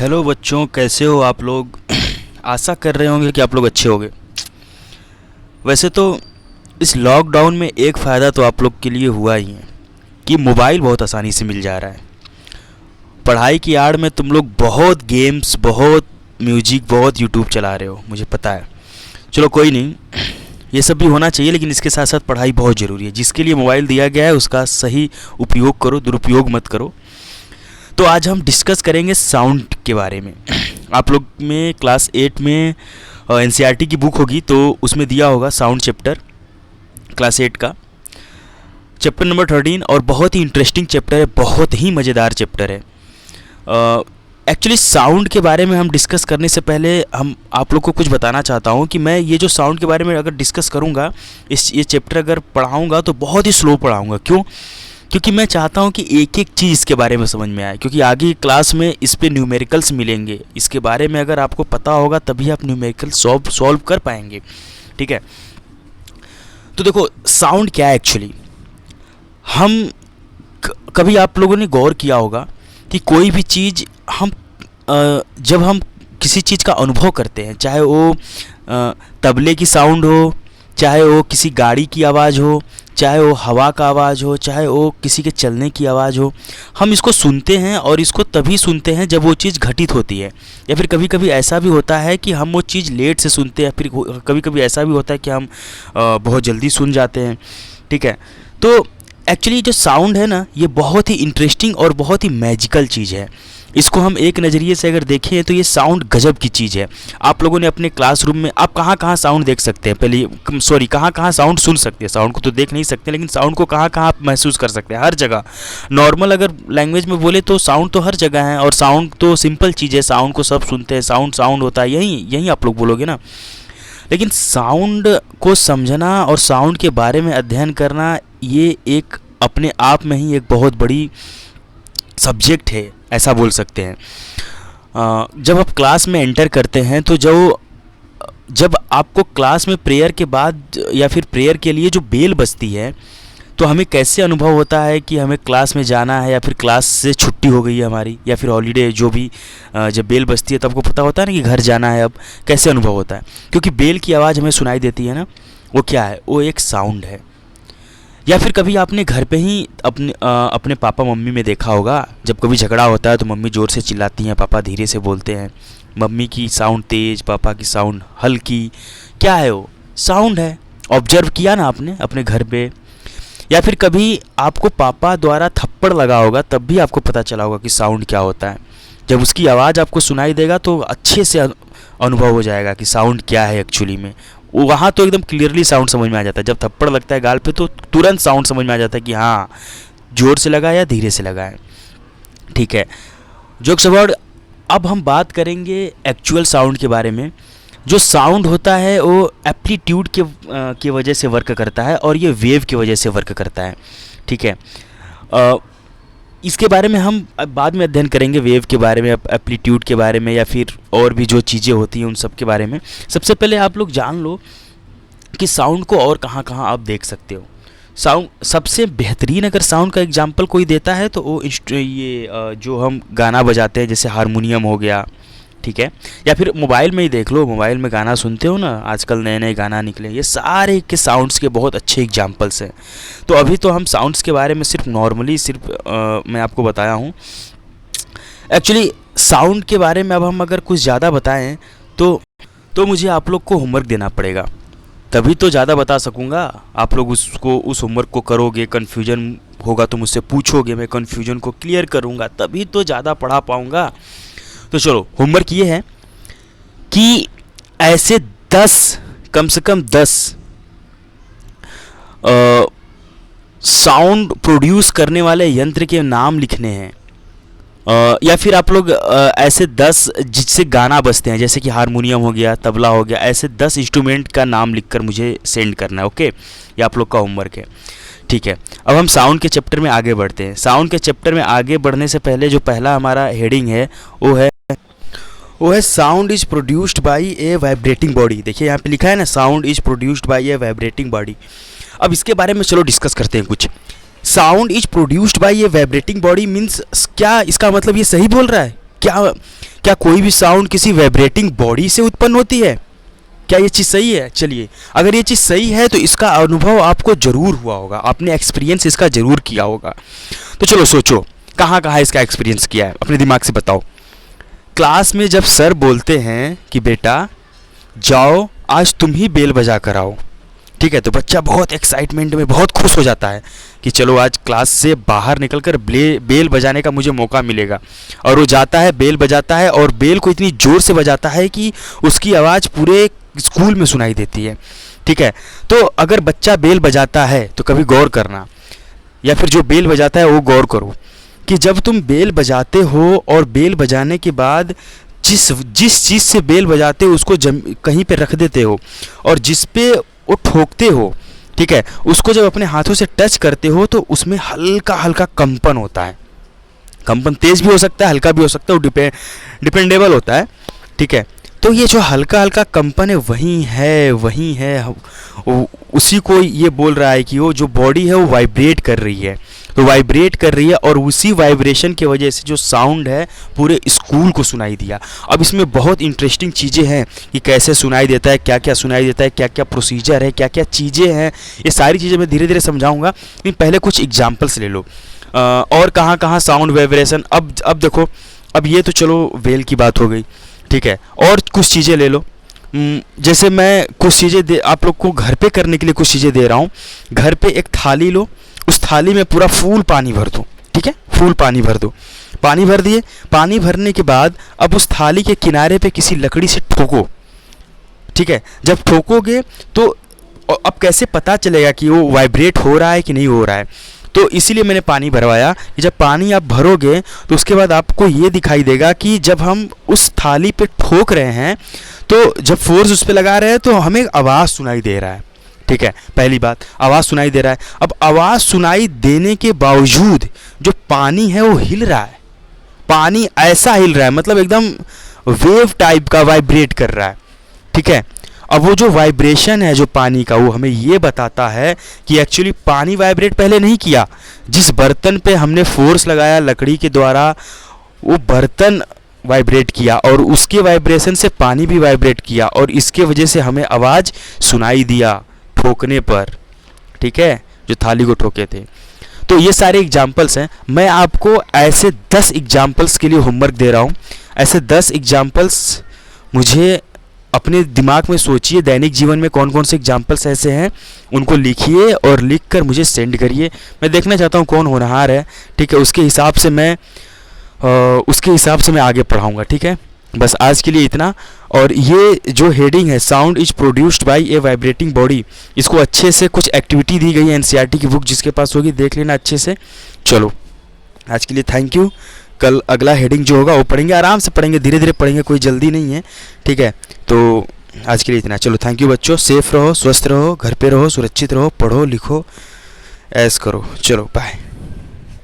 Hello बच्चों, कैसे हो आप लोग। आशा कर रहे होंगे कि आप लोग अच्छे होंगे। वैसे तो इस लॉकडाउन में एक फ़ायदा तो आप लोग के लिए हुआ ही है कि मोबाइल बहुत आसानी से मिल जा रहा है। पढ़ाई की आड़ में तुम लोग बहुत गेम्स, बहुत म्यूजिक, बहुत यूट्यूब चला रहे हो, मुझे पता है। चलो कोई नहीं, ये सब भी होना चाहिए, लेकिन इसके साथ साथ पढ़ाई बहुत ज़रूरी है। जिसके लिए मोबाइल दिया गया है उसका सही उपयोग करो, दुरुपयोग मत करो। तो आज हम डिस्कस करेंगे साउंड के बारे में। आप लोग में क्लास 8 में एनसीईआरटी की बुक होगी तो उसमें दिया होगा साउंड चैप्टर, क्लास 8 का चैप्टर नंबर 13, और बहुत ही इंटरेस्टिंग चैप्टर है, बहुत ही मज़ेदार चैप्टर है। एक्चुअली साउंड के बारे में हम डिस्कस करने से पहले हम आप लोग को कुछ बताना चाहता हूँ कि मैं ये जो साउंड के बारे में अगर डिस्कस करूँगा, ये चैप्टर अगर पढ़ाऊँगा तो बहुत ही स्लो पढ़ाऊँगा। क्यों? क्योंकि मैं चाहता हूँ कि एक एक चीज़ इसके बारे में समझ में आए, क्योंकि आगे क्लास में इस पे न्यूमेरिकल्स मिलेंगे। इसके बारे में अगर आपको पता होगा तभी आप न्यूमेरिकल सॉल्व कर पाएंगे। ठीक है, तो देखो साउंड क्या है एक्चुअली। हम कभी आप लोगों ने गौर किया होगा कि कोई भी चीज़ हम जब हम किसी चीज़ का अनुभव करते हैं, चाहे वो तबले की साउंड हो, चाहे वो किसी गाड़ी की आवाज़ हो, चाहे वो हवा का आवाज़ हो, चाहे वो किसी के चलने की आवाज़ हो, हम इसको सुनते हैं और इसको तभी सुनते हैं जब वो चीज़ घटित होती है। या फिर कभी कभी ऐसा भी होता है कि हम वो चीज़ लेट से सुनते हैं, फिर कभी कभी ऐसा भी होता है कि हम बहुत जल्दी सुन जाते हैं। ठीक है, तो एक्चुअली जो साउंड है ना, ये बहुत ही इंटरेस्टिंग और बहुत ही मैजिकल चीज़ है। इसको हम एक नज़रिए से अगर देखें तो ये साउंड गजब की चीज़ है। आप लोगों ने अपने क्लासरूम में आप कहाँ कहाँ साउंड देख सकते हैं, पहले सॉरी कहाँ कहाँ साउंड सुन सकते हैं। साउंड को तो देख नहीं सकते, लेकिन साउंड को कहाँ कहाँ आप महसूस कर सकते हैं। हर जगह, नॉर्मल अगर लैंग्वेज में बोले तो साउंड तो हर जगह है, और साउंड तो सिंपल चीज़ है, साउंड को सब सुनते हैं। साउंड साउंड होता है, यही यही आप लोग बोलोगे ना। लेकिन साउंड को समझना और साउंड के बारे में अध्ययन करना, ये एक अपने आप में ही एक बहुत बड़ी सब्जेक्ट है, ऐसा बोल सकते हैं। जब आप क्लास में एंटर करते हैं तो जब आपको क्लास में प्रेयर के बाद या फिर प्रेयर के लिए जो बेल बजती है, तो हमें कैसे अनुभव होता है कि हमें क्लास में जाना है, या फिर क्लास से छुट्टी हो गई है हमारी, या फिर हॉलीडे जो भी। जब बेल बजती है तो आपको पता होता है ना कि घर जाना है। अब कैसे अनुभव होता है? क्योंकि बेल की आवाज़ हमें सुनाई देती है ना, वो क्या है? वो एक साउंड है। या फिर कभी आपने घर पे ही अपने पापा मम्मी में देखा होगा, जब कभी झगड़ा होता है तो मम्मी ज़ोर से चिल्लाती हैं, पापा धीरे से बोलते हैं। मम्मी की साउंड तेज़, पापा की साउंड हल्की। क्या है वो? साउंड है। ऑब्जर्व किया ना आपने अपने घर पे? या फिर कभी आपको पापा द्वारा थप्पड़ लगा होगा, तब भी आपको पता चला होगा कि साउंड क्या होता है। जब उसकी आवाज़ आपको सुनाई देगा तो अच्छे से अनुभव हो जाएगा कि साउंड क्या है एक्चुअली में। वहाँ तो एकदम क्लियरली साउंड समझ में आ जाता है। जब थप्पड़ लगता है गाल पे तो तुरंत साउंड समझ में आ जाता है कि हाँ, ज़ोर से लगा या धीरे से लगा है। ठीक है, जोक्स अबाउट। अब हम बात करेंगे एक्चुअल साउंड के बारे में। जो साउंड होता है वो एम्पलीट्यूड के वजह से वर्क करता है, और ये वेव की वजह से वर्क करता है। ठीक है, इसके बारे में हम बाद में अध्ययन करेंगे, वेव के बारे में, एम्पलीट्यूड के बारे में, या फिर और भी जो चीज़ें होती हैं उन सब के बारे में। सबसे पहले आप लोग जान लो कि साउंड को और कहाँ कहाँ आप देख सकते हो। साउंड सबसे बेहतरीन अगर साउंड का एग्जांपल कोई देता है तो वो ये जो हम गाना बजाते हैं, जैसे हारमोनियम हो गया। ठीक है, या फिर मोबाइल में ही देख लो, मोबाइल में गाना सुनते हो ना, आजकल नए नए गाना निकले, ये सारे के साउंड्स के बहुत अच्छे एग्जांपल्स हैं। तो अभी तो हम साउंड्स के बारे में सिर्फ नॉर्मली मैं आपको बताया हूँ। एक्चुअली साउंड के बारे में अब हम अगर कुछ ज़्यादा बताएं तो मुझे आप लोग को होमवर्क देना पड़ेगा, तभी तो ज़्यादा बता सकूँगा। आप लोग उस होमवर्क को करोगे, कन्फ्यूजन होगा तो मुझसे पूछोगे, मैं कन्फ्यूजन को क्लियर करूँगा, तभी तो ज़्यादा पढ़ा पाऊँगा। तो चलो, होमवर्क ये है कि ऐसे 10, कम से कम 10 साउंड प्रोड्यूस करने वाले यंत्र के नाम लिखने हैं। या फिर आप लोग ऐसे 10 जिससे गाना बजते हैं, जैसे कि हारमोनियम हो गया, तबला हो गया, ऐसे 10 इंस्ट्रूमेंट का नाम लिखकर मुझे सेंड करना है। ओके, ये आप लोग का होमवर्क है। ठीक है, अब हम साउंड के चैप्टर में आगे बढ़ते हैं। साउंड के चैप्टर में आगे बढ़ने से पहले जो पहला हमारा हेडिंग है वो है sound is produced by A vibrating body. देखिए यहाँ पे लिखा है ना, sound is produced by A vibrating body. अब इसके बारे में चलो डिस्कस करते हैं कुछ। Sound is produced by A vibrating body means क्या, इसका मतलब ये सही बोल रहा है? क्या क्या कोई भी साउंड किसी वाइब्रेटिंग बॉडी से उत्पन्न होती है? क्या ये चीज़ सही है? चलिए, अगर ये चीज़ सही है तो इसका अनुभव आपको ज़रूर हुआ होगा, आपने एक्सपीरियंस इसका ज़रूर किया होगा। तो चलो सोचो, कहाँ कहाँ इसका एक्सपीरियंस किया है, अपने दिमाग से बताओ। क्लास में जब सर बोलते हैं कि बेटा जाओ आज तुम ही बेल बजा कर आओ, ठीक है, तो बच्चा बहुत एक्साइटमेंट में बहुत खुश हो जाता है कि चलो आज क्लास से बाहर निकलकर बेल बजाने का मुझे मौका मिलेगा। और वो जाता है, बेल बजाता है, और बेल को इतनी ज़ोर से बजाता है कि उसकी आवाज़ पूरे स्कूल में सुनाई देती है, ठीक है। तो अगर बच्चा बेल बजाता है तो कभी गौर करना, या फिर जो बेल बजाता है वो गौर करो कि जब तुम बेल बजाते हो और बेल बजाने के बाद जिस चीज़ से बेल बजाते हो उसको कहीं पे रख देते हो, और जिस पे वो ठोकते हो, ठीक है, उसको जब अपने हाथों से टच करते हो तो उसमें हल्का हल्का कंपन होता है। कंपन तेज़ भी हो सकता है, हल्का भी हो सकता है, वो डिपेंडेबल होता है, ठीक है। तो ये जो हल्का हल्का कंपन है वही है उसी को ये बोल रहा है कि वो जो बॉडी है वो वाइब्रेट कर रही है, तो वाइब्रेट कर रही है, और उसी वाइब्रेशन की वजह से जो साउंड है पूरे स्कूल को सुनाई दिया। अब इसमें बहुत इंटरेस्टिंग चीज़ें हैं कि कैसे सुनाई देता है, क्या क्या सुनाई देता है, क्या क्या प्रोसीजर है, क्या क्या चीज़ें हैं, ये सारी चीज़ें मैं धीरे धीरे समझाऊंगा, लेकिन पहले कुछ एग्जाम्पल्स ले लो। और कहाँ कहाँ साउंड वाइब्रेशन, अब देखो, अब ये तो चलो वेल की बात हो गई, ठीक है, और कुछ चीज़ें ले लो। जैसे मैं कुछ चीज़ें आप लोग को घर पे करने के लिए कुछ चीज़ें दे रहा हूँ। घर पे एक थाली लो, उस थाली में पूरा फुल पानी भर दो, ठीक है, फुल पानी भर दो। पानी भर दिए, पानी भरने के बाद अब उस थाली के किनारे पे किसी लकड़ी से ठोको, ठीक है। जब ठोकोगे तो अब कैसे पता चलेगा कि वो वाइब्रेट हो रहा है कि नहीं हो रहा है? तो इसीलिए मैंने पानी भरवाया कि जब पानी आप भरोगे तो उसके बाद आपको ये दिखाई देगा कि जब हम उस थाली पे ठोक रहे हैं तो जब फोर्स उस पर लगा रहे हैं तो हमें आवाज़ सुनाई दे रहा है, ठीक है। पहली बात, आवाज़ सुनाई दे रहा है। अब आवाज़ सुनाई देने के बावजूद जो पानी है वो हिल रहा है, पानी ऐसा हिल रहा है, मतलब एकदम वेव टाइप का वाइब्रेट कर रहा है, ठीक है। अब वो जो वाइब्रेशन है जो पानी का, वो हमें ये बताता है कि एक्चुअली पानी वाइब्रेट पहले नहीं किया, जिस बर्तन पे हमने फोर्स लगाया लकड़ी के द्वारा वो बर्तन वाइब्रेट किया, और उसके वाइब्रेशन से पानी भी वाइब्रेट किया, और इसके वजह से हमें आवाज़ सुनाई दिया ठोकने पर, ठीक है, जो थाली को ठोके थे। तो ये सारे एग्जाम्पल्स हैं। मैं आपको ऐसे 10 एग्जाम्पल्स के लिए होमवर्क दे रहा हूँ। ऐसे 10 एग्जाम्पल्स मुझे अपने दिमाग में सोचिए, दैनिक जीवन में कौन कौन से एग्जाम्पल्स ऐसे हैं उनको लिखिए और लिख कर मुझे सेंड करिए। मैं देखना चाहता हूँ कौन होनहार है, ठीक है, उसके हिसाब से मैं आगे पढ़ाऊँगा, ठीक है। बस आज के लिए इतना। और ये जो हेडिंग है sound is produced by A vibrating body, इसको अच्छे से कुछ एक्टिविटी दी गई है एनसीईआरटी की बुक जिसके पास होगी देख लेना अच्छे से। चलो आज के लिए थैंक यू। कल अगला हेडिंग जो होगा वो पढ़ेंगे, आराम से पढ़ेंगे, धीरे धीरे पढ़ेंगे, कोई जल्दी नहीं है, ठीक है। तो आज के लिए इतना। चलो थैंक यू बच्चों, सेफ रहो, स्वस्थ रहो, घर पे रहो, सुरक्षित रहो, पढ़ो लिखो, ऐश करो। चलो बाय।